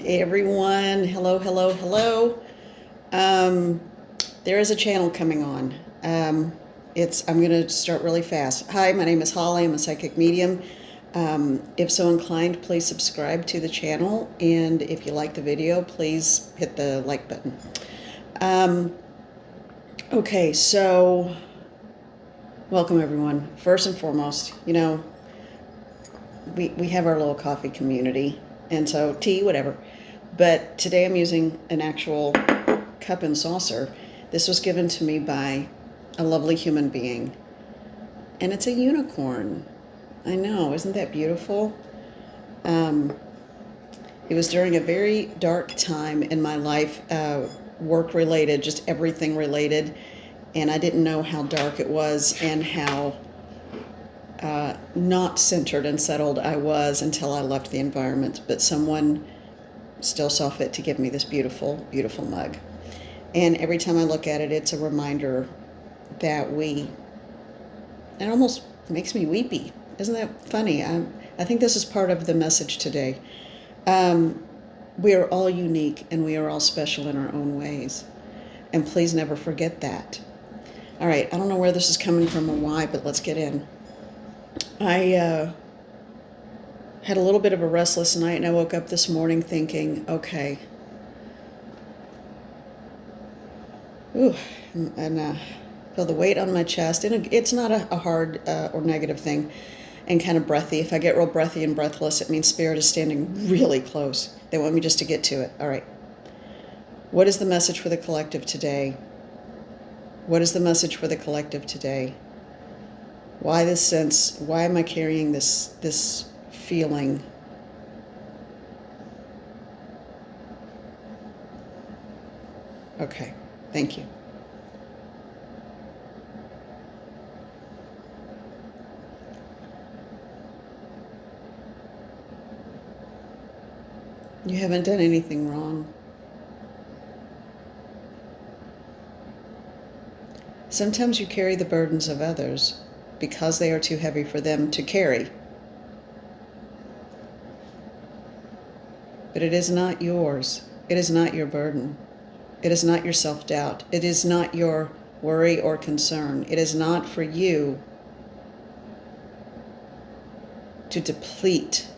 Hey everyone, hello, hello, hello. Um, there is a channel coming on. I'm going to start really fast. Hi, my name is Holly. I'm a psychic medium. If so inclined, please subscribe to the channel. And if you like the video, please hit the like button. Okay, so welcome everyone. First and foremost, we have our little coffee community, and so tea, whatever. But today I'm using an actual cup and saucer. This was given to me by a lovely human being, and it's a unicorn. I know, isn't that beautiful? It was during a very dark time in my life, work related, just everything related, and I didn't know how dark it was and how not centered and settled I was until I left the environment. But someone still saw fit to give me this beautiful, beautiful mug. And every time I look at it, it's a reminder that it almost makes me weepy. Isn't that funny? I think this is part of the message today. We are all unique and we are all special in our own ways. And please never forget that. All right, I don't know where this is coming from or why, but let's get in. I had a little bit of a restless night, and I woke up this morning thinking, okay, and feel the weight on my chest. And it's not a hard or negative thing, and kind of breathy. If I get real breathy and breathless, it means Spirit is standing really close. They want me just to get to it. All right. What is the message for the collective today? What is the message for the collective today? Why this sense? Why am I carrying this feeling? Okay, thank you. You haven't done anything wrong. Sometimes you carry the burdens of others because they are too heavy for them to carry. But it is not yours. It is not your burden. It is not your self-doubt. It is not your worry or concern. It is not for you to deplete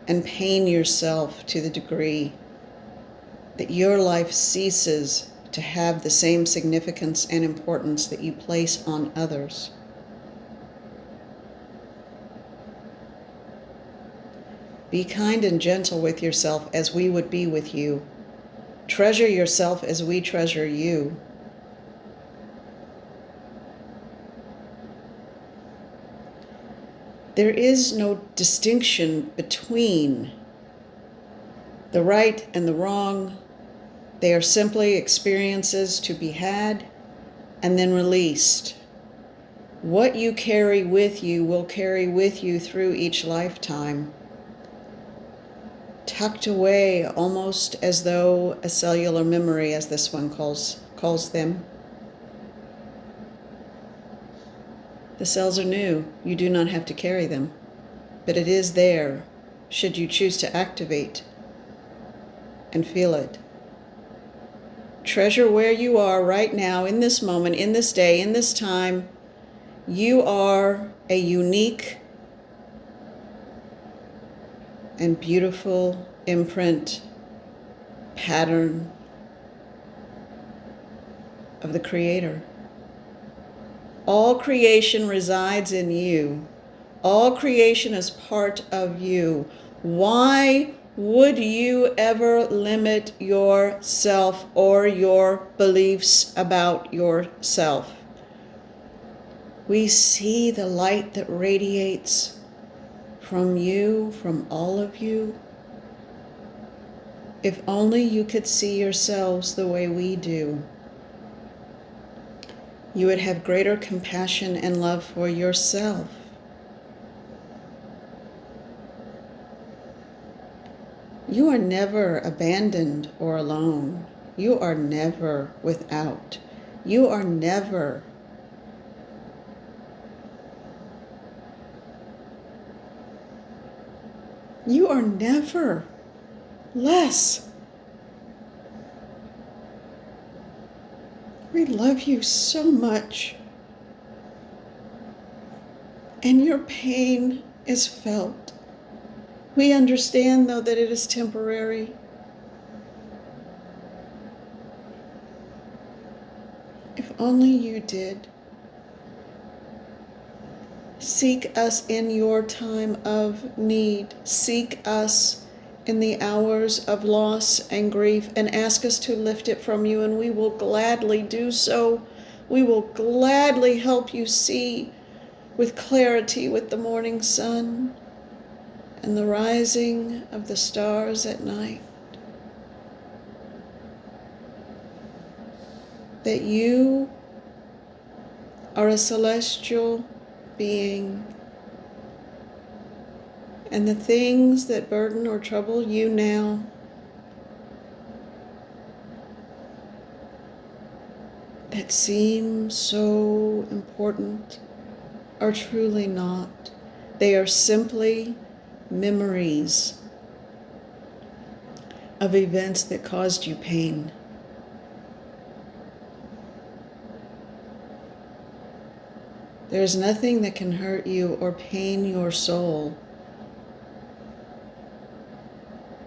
and pain yourself to the degree that your life ceases to have the same significance and importance that you place on others. Be kind and gentle with yourself as we would be with you. Treasure yourself as we treasure you. There is no distinction between the right and the wrong. They are simply experiences to be had and then released. What you carry with you will carry with you through each lifetime, tucked away almost as though a cellular memory, as this one calls them. The cells are new. You do not have to carry them, but it is there should you choose to activate and feel it. Treasure where you are right now, in this moment, in this day, in this time. You are a unique and beautiful imprint, pattern of the Creator. All creation resides in you. All creation is part of you. Why would you ever limit yourself or your beliefs about yourself? We see the light that radiates from you, from all of you. If only you could see yourselves the way we do, you would have greater compassion and love for yourself. You are never abandoned or alone. You are never without. You are never You are never less. We love you so much. And your pain is felt. We understand, though, that it is temporary. If only you did. Seek us in your time of need. Seek us in the hours of loss and grief and ask us to lift it from you, and we will gladly do so. We will gladly help you see with clarity with the morning sun and the rising of the stars at night that you are a celestial being, and the things that burden or trouble you now that seem so important are truly not. They are simply memories of events that caused you pain. There is nothing that can hurt you or pain your soul,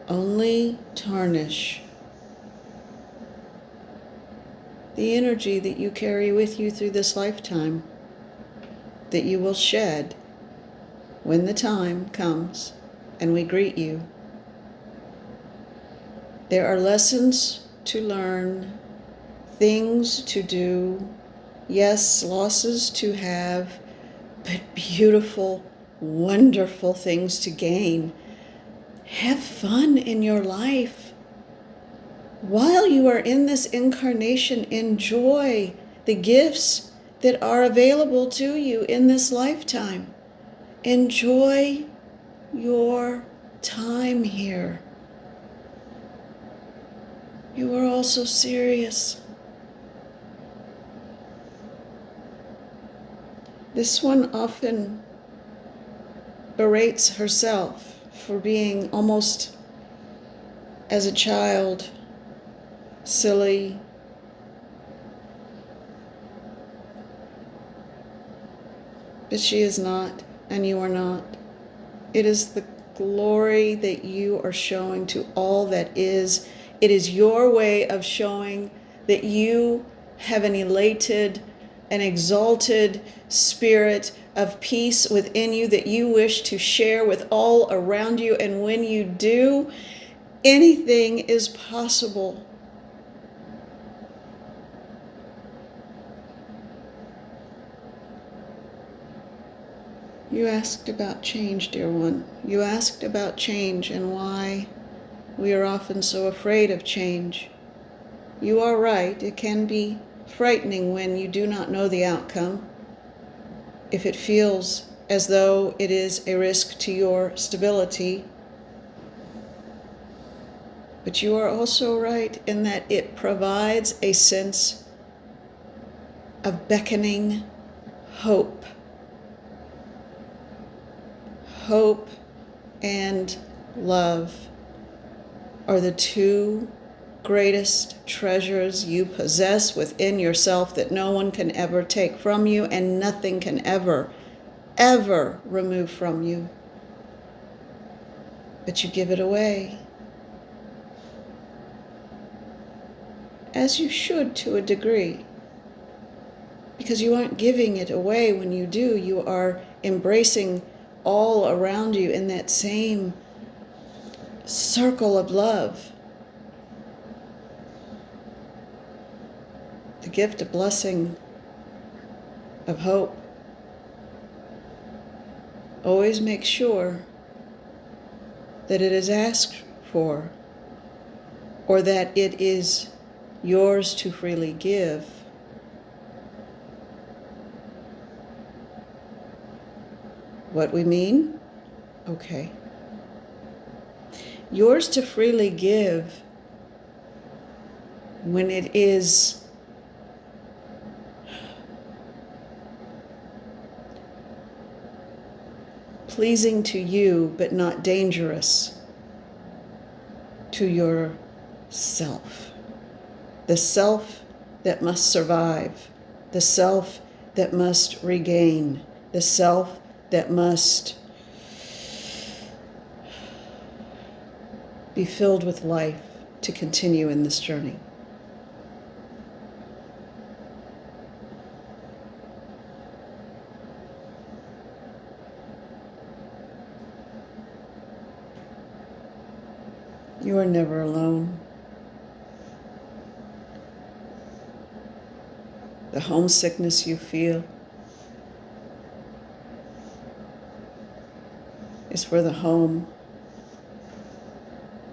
only tarnish the energy that you carry with you through this lifetime, that you will shed when the time comes and we greet you. There are lessons to learn, things to do, yes, losses to have, but beautiful, wonderful things to gain. Have fun in your life. While you are in this incarnation, enjoy the gifts that are available to you in this lifetime. Enjoy your time here. You are all so serious. This one often berates herself for being almost, as a child, silly, but she is not, and you are not. It is the glory that you are showing to all that is. It is your way of showing that you have an elated, an exalted spirit of peace within you that you wish to share with all around you. And when you do, anything is possible. You asked about change, dear one. You asked about change and why we are often so afraid of change. You are right. It can be frightening when you do not know the outcome, if it feels as though it is a risk to your stability. But you are also right in that it provides a sense of beckoning hope. Hope and love are the two greatest treasures you possess within yourself that no one can ever take from you, and nothing can ever, ever remove from you. But you give it away, as you should to a degree, because you aren't giving it away when you do. You are embracing all around you in that same circle of love. The gift of blessing, of hope. Always make sure that it is asked for, or that it is yours to freely give. What we mean? Okay. Yours to freely give when it is pleasing to you, but not dangerous to yourself. The self that must survive, the self that must regain, the self that must be filled with life to continue in this journey. You are never alone. The homesickness you feel is for the home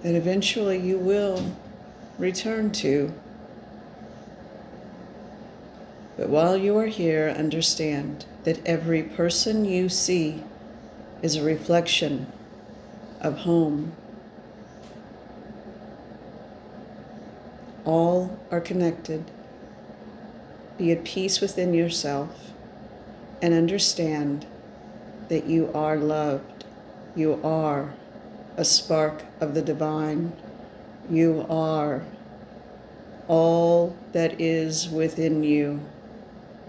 that eventually you will return to. But while you are here, understand that every person you see is a reflection of home. All are connected. Be at peace within yourself and understand that you are loved. You are a spark of the divine. You are all that is within you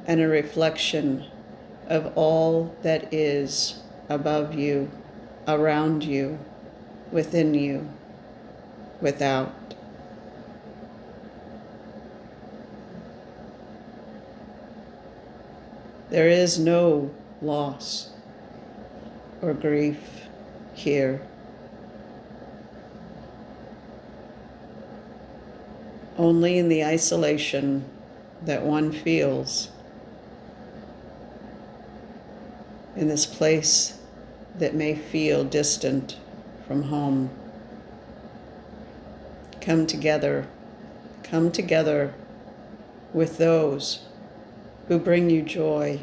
and a reflection of all that is above you, around you, within you, without. There is no loss or grief here. Only in the isolation that one feels in this place that may feel distant from home. Come together with those who bring you joy,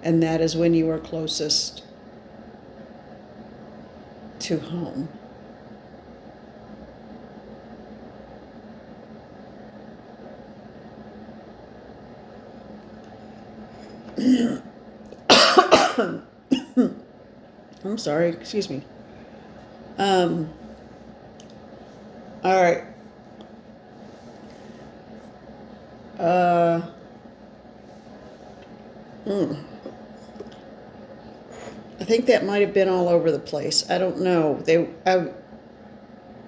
and that is when you are closest to home. I'm sorry, excuse me. All right. I think that might have been all over the place. I don't know. It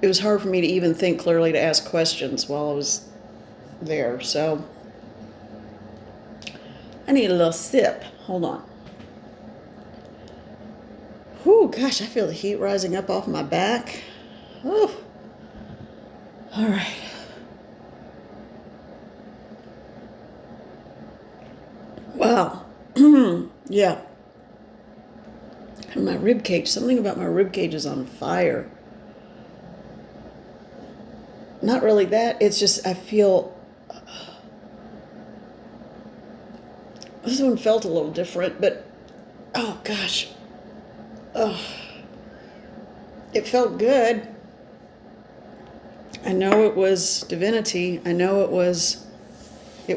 was hard for me to even think clearly to ask questions while I was there. So I need a little sip. Hold on. Whew, gosh, I feel the heat rising up off my back. Oh, all right. Wow. Yeah. And my rib cage, something about my rib cage is on fire. Not really that, it's just I feel, this one felt a little different, but oh gosh. Oh, it felt good. I know it was divinity. I know it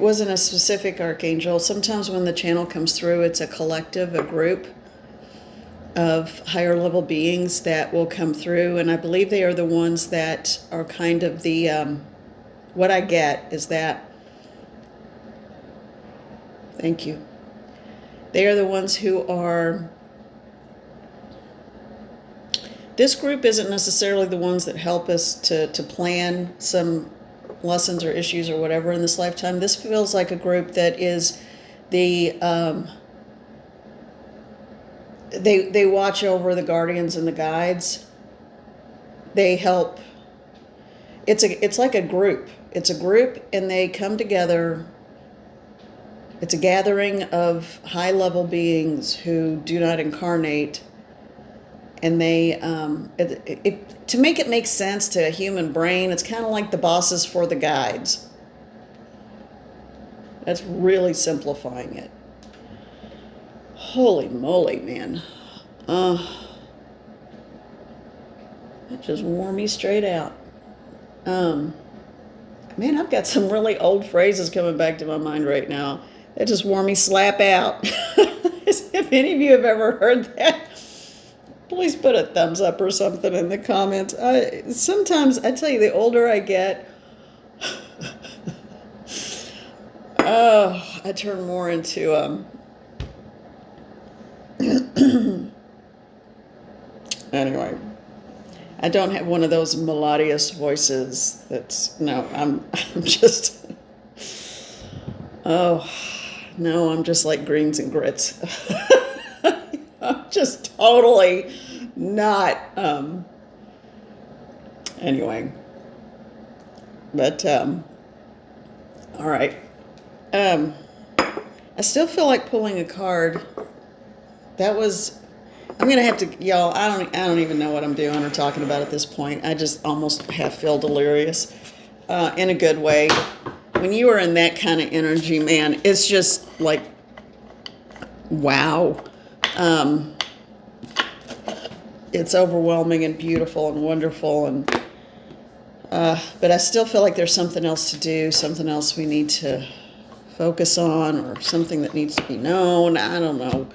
wasn't a specific archangel. Sometimes when the channel comes through, it's a collective, a group of higher level beings that will come through. And I believe they are the ones that are kind of the, what I get is that, thank you. They are the ones who are, this group isn't necessarily the ones that help us to plan some lessons or issues or whatever in this lifetime. This feels like a group that is the, they watch over the guardians and the guides. They help. It's like a group. It's a group and they come together. It's a gathering of high level beings who do not incarnate. And they, to make it make sense to a human brain, it's kind of like the bosses for the guides. That's really simplifying it. Holy moly, man. That just wore me straight out. Man, I've got some really old phrases coming back to my mind right now. That just wore me slap out. If any of you have ever heard that, Please put a thumbs up or something in the comments. Sometimes, I tell you, the older I get, oh, I turn more into, anyway, I don't have one of those melodious voices no, I'm just, oh, no, I'm just like greens and grits. I'm just totally not, anyway, but, all right. I still feel like pulling a card. I'm gonna have to, y'all, I don't even know what I'm doing or talking about at this point. I just almost feel delirious, in a good way. When you are in that kind of energy, man, it's just like, wow. It's overwhelming and beautiful and wonderful, but I still feel like there's something else to do, something else we need to focus on, or something that needs to be known. I don't know.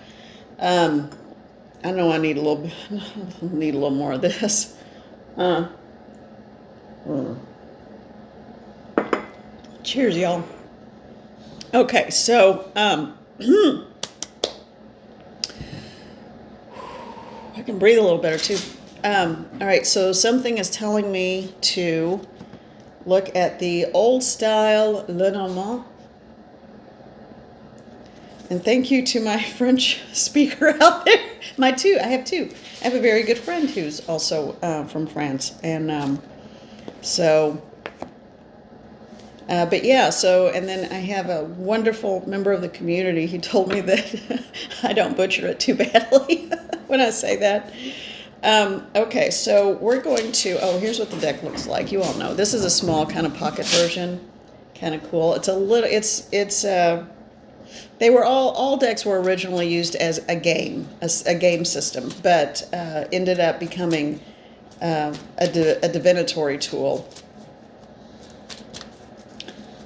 I know I need a little more of this. Cheers, y'all. Okay, so I can breathe a little better too. All right, so something is telling me to look at the old style Lenormand. And thank you to my French speaker out there. I have two. I have a very good friend who's also from France. And but yeah, and then I have a wonderful member of the community. He told me that I don't butcher it too badly when I say that. Okay, so we're going to, here's what the deck looks like. You all know, this is a small kind of pocket version. Kind of cool. It's a little, they were all decks were originally used as a game system, but ended up becoming a divinatory tool.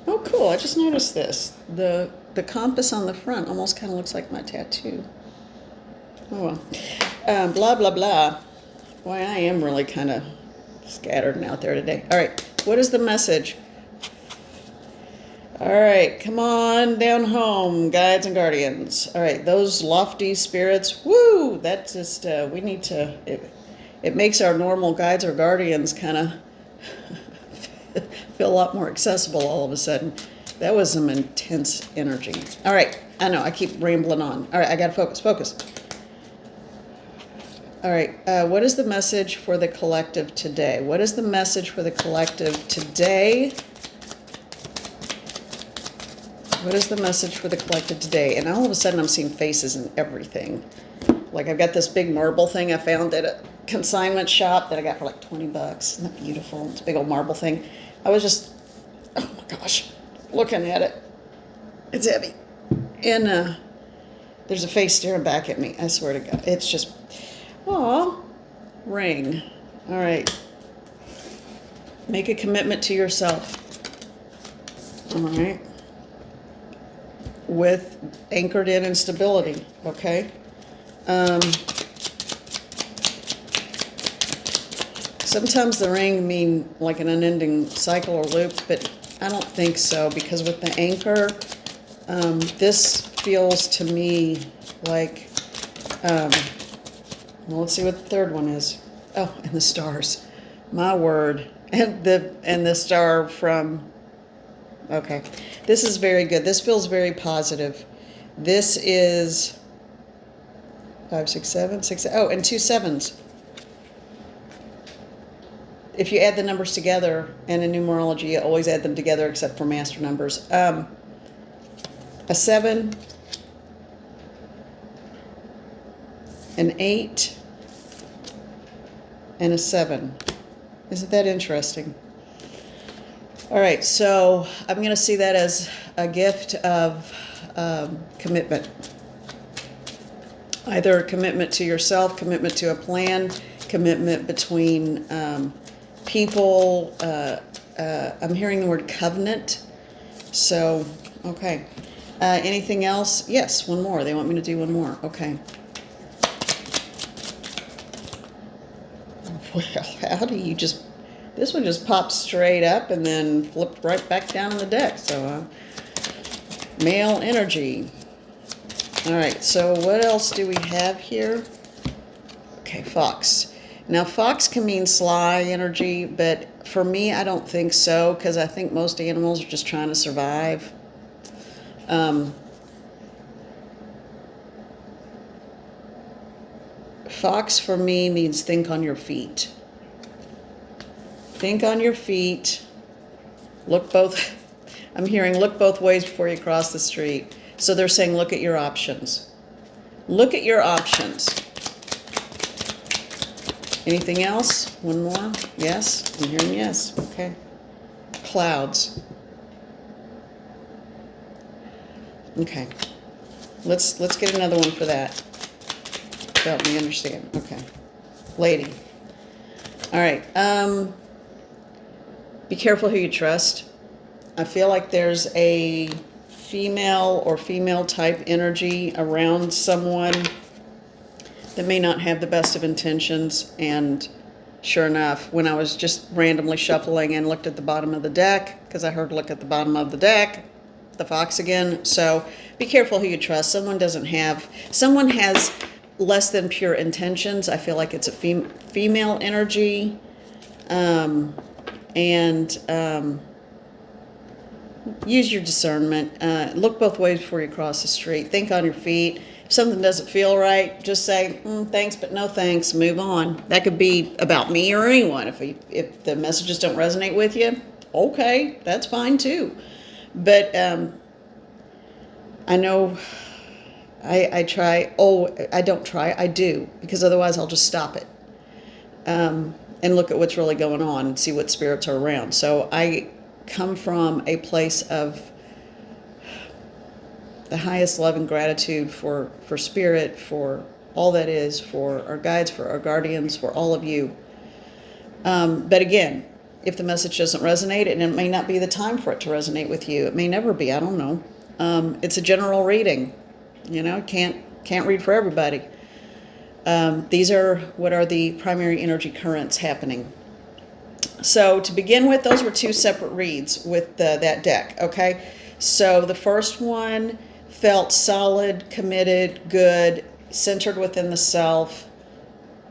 Oh, cool! I just noticed this. The compass on the front almost kind of looks like my tattoo. Oh well. Blah blah blah. Boy, I am really kind of scattered and out there today. All right, what is the message? All right, come on down home, guides and guardians. All right, those lofty spirits, woo, that just, we need to, it makes our normal guides or guardians kind of feel a lot more accessible all of a sudden. That was some intense energy. All right, I know, I keep rambling on. All right, I got to focus. All right, what is the message for the collective today? What is the message for the collective today? What is the message for the collective today? And all of a sudden I'm seeing faces and everything. Like I've got this big marble thing I found at a consignment shop that I got for like $20. Isn't that beautiful? It's a big old marble thing. I was just, oh my gosh, looking at it. It's heavy. And there's a face staring back at me. I swear to God. It's just, aw, ring. All right. Make a commitment to yourself. All right. With anchored in stability, okay? Sometimes the ring mean like an unending cycle or loop, but I don't think so, because with the anchor, this feels to me like, well, let's see what the third one is. Oh, and the stars. My word. And the star from, okay. This is very good. This feels very positive. This is 5, 6, 7, 6. Oh, and 2 7s. If you add the numbers together, and in numerology, you always add them together except for master numbers. A 7, an 8, and a 7. Isn't that interesting? All right, so I'm going to see that as a gift of commitment. Either a commitment to yourself, commitment to a plan, commitment between people. I'm hearing the word covenant. So, okay. Anything else? Yes, one more. They want me to do one more. Okay. Well, how do you just... This one just popped straight up and then flipped right back down on the deck. So, male energy. All right, so what else do we have here? Okay, fox. Now, fox can mean sly energy, but for me, I don't think so, because I think most animals are just trying to survive. Fox for me means think on your feet. Think on your feet. Look both, I'm hearing look both ways before you cross the street. So they're saying look at your options. Look at your options. Anything else? One more? Yes? I'm hearing yes. Okay. Clouds. Okay. Let's get another one for that. Help me understand. Okay. Lady. All right. Be careful who you trust. I feel like there's a female or female type energy around someone that may not have the best of intentions. And sure enough, when I was just randomly shuffling and looked at the bottom of the deck, because I heard look at the bottom of the deck, the fox again. So be careful who you trust. Someone has less than pure intentions. I feel like it's a female energy. Use your discernment. Look both ways before you cross the street. Think on your feet. If something doesn't feel right, just say, thanks, but no thanks. Move on. That could be about me or anyone. If the messages don't resonate with you, okay, that's fine too. But I know I try. Oh, I don't try. I do, because otherwise I'll just stop it and look at what's really going on and see what spirits are around. So I come from a place of the highest love and gratitude for spirit, for all that is, for our guides, for our guardians, for all of you. But again, if the message doesn't resonate, and it may not be the time for it to resonate with you, it may never be, I don't know. It's a general reading, can't read for everybody. These are what are the primary energy currents happening. So to begin with, those were two separate reads with that deck, okay? So the first one felt solid, committed, good, centered within the self,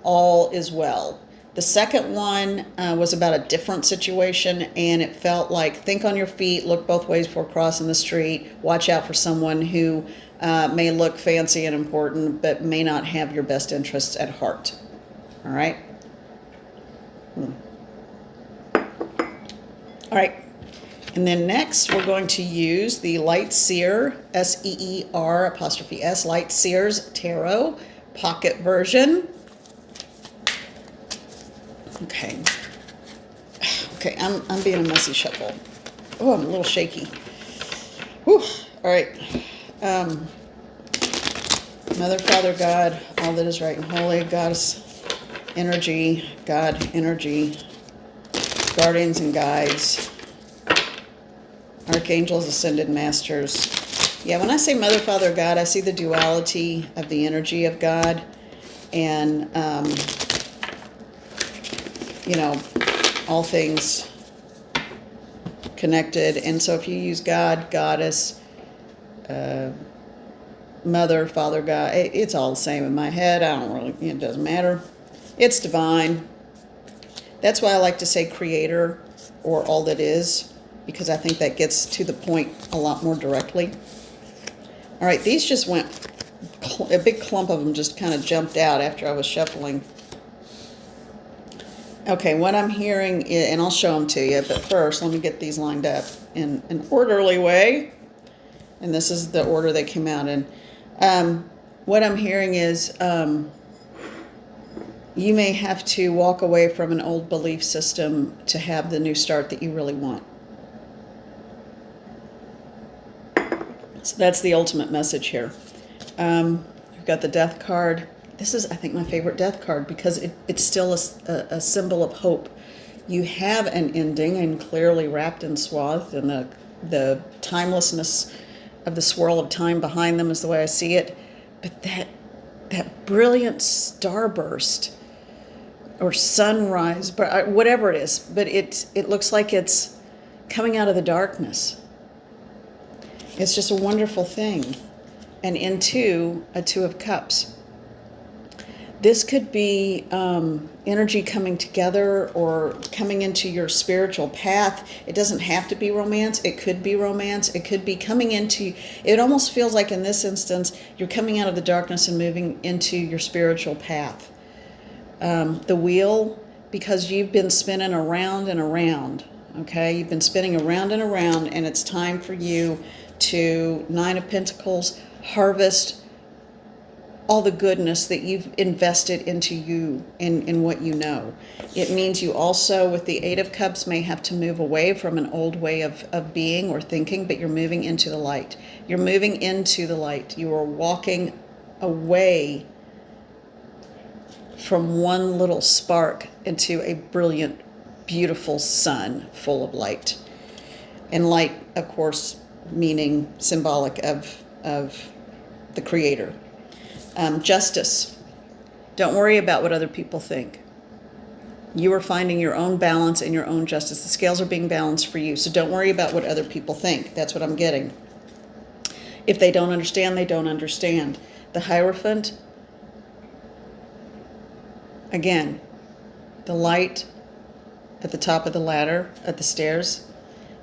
all is well. The second one was about a different situation, and it felt like think on your feet, look both ways before crossing the street, watch out for someone who may look fancy and important, but may not have your best interests at heart. All right? All right, and then next we're going to use the Light Seer, SEER', Light Seer's Tarot Pocket Version. Okay. Okay, I'm being a messy shuffle. Oh, I'm a little shaky. Whew. All right. Mother, Father, God, all that is right and holy, Goddess energy, God energy, guardians and guides, archangels, ascended masters. Yeah, when I say Mother, Father, God, I see the duality of the energy of God, and all things connected. And so if you use God, Goddess, Mother, Father, God, it's all the same in my head. It doesn't matter. It's divine. That's why I like to say creator or all that is, because I think that gets to the point a lot more directly. All right, these just went, a big clump of them just kind of jumped out after I was shuffling. Okay, what I'm hearing, and I'll show them to you, but first let me get these lined up in an orderly way. And this is the order they came out in. What I'm hearing is you may have to walk away from an old belief system to have the new start that you really want. So that's the ultimate message here. We've got the Death card. This is, I think, my favorite Death card because it's still a symbol of hope. You have an ending and clearly wrapped and swathed, and the timelessness of the swirl of time behind them is the way I see it. But that brilliant starburst or sunrise, but whatever it is. But it looks like it's coming out of the darkness. It's just a wonderful thing. And into a Two of Cups. This could be energy coming together or coming into your spiritual path. It doesn't have to be romance. It could be romance. It could be coming into, it almost feels like in this instance, you're coming out of the darkness and moving into your spiritual path. The wheel, because you've been spinning around and around, okay? You've been spinning around and around, and it's time for you to, Nine of Pentacles, harvest all the goodness that you've invested into you in what you know. It means you also, with the Eight of Cups, may have to move away from an old way of being or thinking, but you're moving into the light. You're moving into the light. You are walking away from one little spark into a brilliant, beautiful sun full of light. And light, of course, meaning symbolic of the Creator. Justice. Don't worry about what other people think. You are finding your own balance and your own justice. The scales are being balanced for you. So don't worry about what other people think. That's what I'm getting. If they don't understand, they don't understand. The Hierophant. Again, the light at the top of the ladder, at the stairs.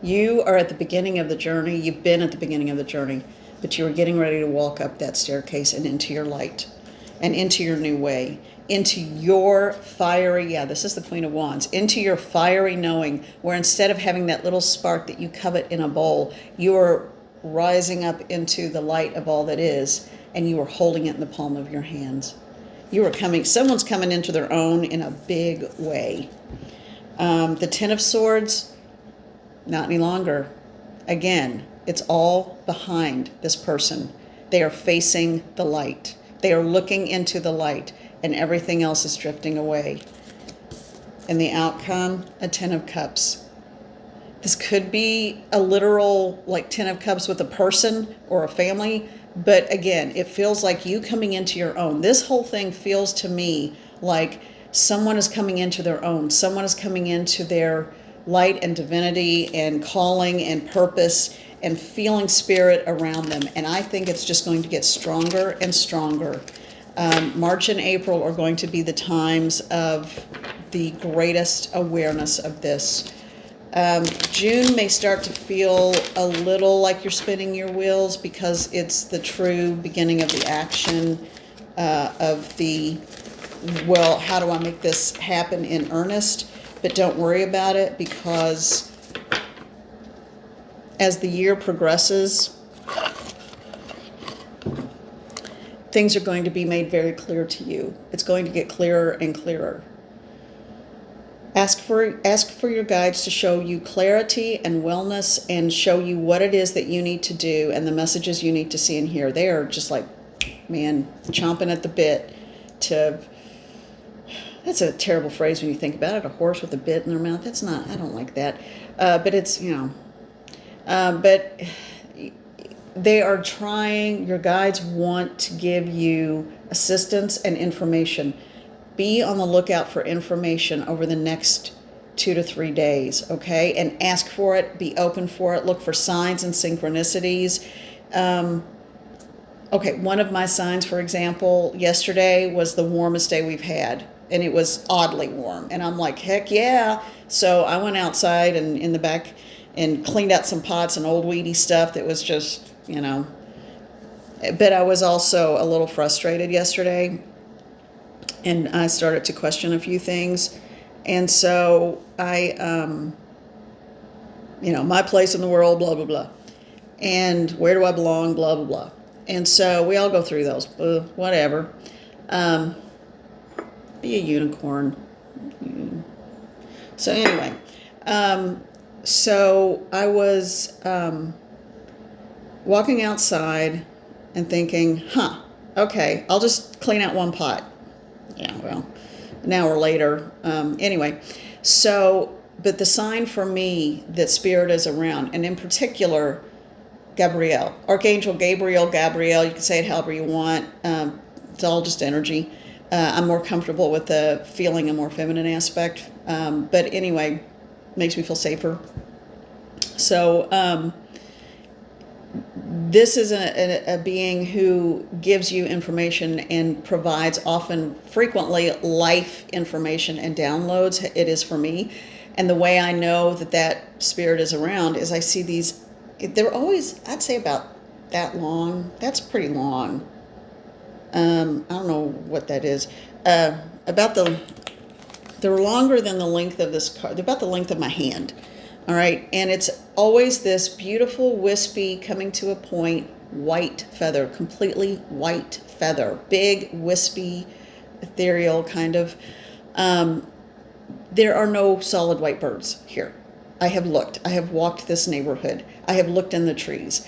You are at the beginning of the journey. You've been at the beginning of the journey. But you are getting ready to walk up that staircase and into your light and into your new way, into your fiery, this is the Queen of Wands, into your fiery knowing, where instead of having that little spark that you covet in a bowl, you are rising up into the light of all that is, and you are holding it in the palm of your hands. You are coming, someone's coming into their own in a big way. The Ten of Swords, not any longer. Again, it's all behind this person. They are facing the light. They are looking into the light, and everything else is drifting away. And the outcome, a Ten of Cups. This could be a literal, like, Ten of Cups with a person or a family, but again, it feels like you coming into your own. This whole thing feels to me like someone is coming into their own. Someone is coming into their light and divinity and calling and purpose and feeling spirit around them. And I think it's just going to get stronger and stronger. March and April are going to be the times of the greatest awareness of this. June may start to feel a little like you're spinning your wheels because it's the true beginning of the action of the, well, how do I make this happen in earnest? But don't worry about it, because as the year progresses, things are going to be made very clear to you. It's going to get clearer and clearer. Ask for your guides to show you clarity and wellness and show you what it is that you need to do and the messages you need to see and hear. They are just like, man, chomping at the bit to... That's a terrible phrase when you think about it. A horse with a bit in their mouth. That's not, I don't like that. But it's, but they are trying, your guides want to give you assistance and information. Be on the lookout for information over the next 2 to 3 days, okay? And ask for it, be open for it, look for signs and synchronicities. Okay, one of my signs, for example, yesterday was the warmest day we've had. And it was oddly warm. And I'm like, heck yeah. So I went outside and in the back and cleaned out some pots and old weedy stuff that was just, But I was also a little frustrated yesterday. And I started to question a few things. And so I, my place in the world, blah, blah, blah. And where do I belong, blah, blah, blah. And so we all go through those, whatever. Be a unicorn. So anyway, so I was walking outside and thinking, okay, I'll just clean out one pot. Yeah, well, an hour later. Anyway, so, but the sign for me that spirit is around, and in particular, Gabriel, Archangel Gabriel, you can say it however you want. It's all just energy. I'm more comfortable with the feeling a more feminine aspect. But anyway, makes me feel safer. So this is a being who gives you information and provides often, frequently, life information and downloads. It is for me. And the way I know that that spirit is around is I see these, they're always, I'd say about that long. That's pretty long. I don't know what that is. About they're longer than the length of this card. They're about the length of my hand. All right. And it's always this beautiful, wispy, coming to a point, white feather, completely white feather, big, wispy, ethereal kind of. There are no solid white birds here. I have looked. I have walked this neighborhood. I have looked in the trees.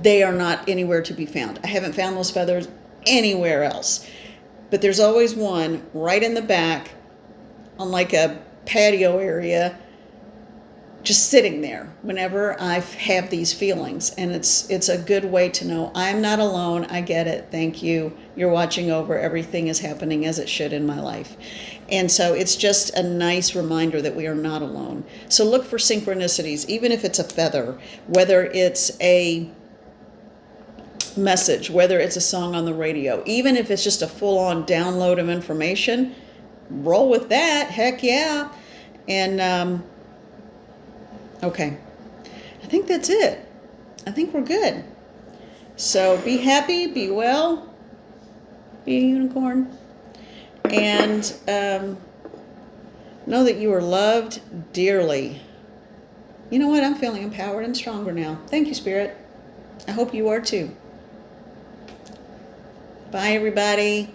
They are not anywhere to be found. I haven't found those feathers anywhere else. But there's always one right in the back on like a patio area, just sitting there whenever I have these feelings. And it's a good way to know I'm not alone. I get it. Thank you. You're watching over. Everything is happening as it should in my life. And so it's just a nice reminder that we are not alone. So look for synchronicities, even if it's a feather, whether it's a message, whether it's a song on the radio, even if it's just a full-on download of information, roll with that. Heck yeah. And okay, I think that's it. I think we're good. So be happy, be well, be a unicorn, and know that you are loved dearly. You know what? I'm feeling empowered and stronger now. Thank you, Spirit. I hope you are too. Bye, everybody.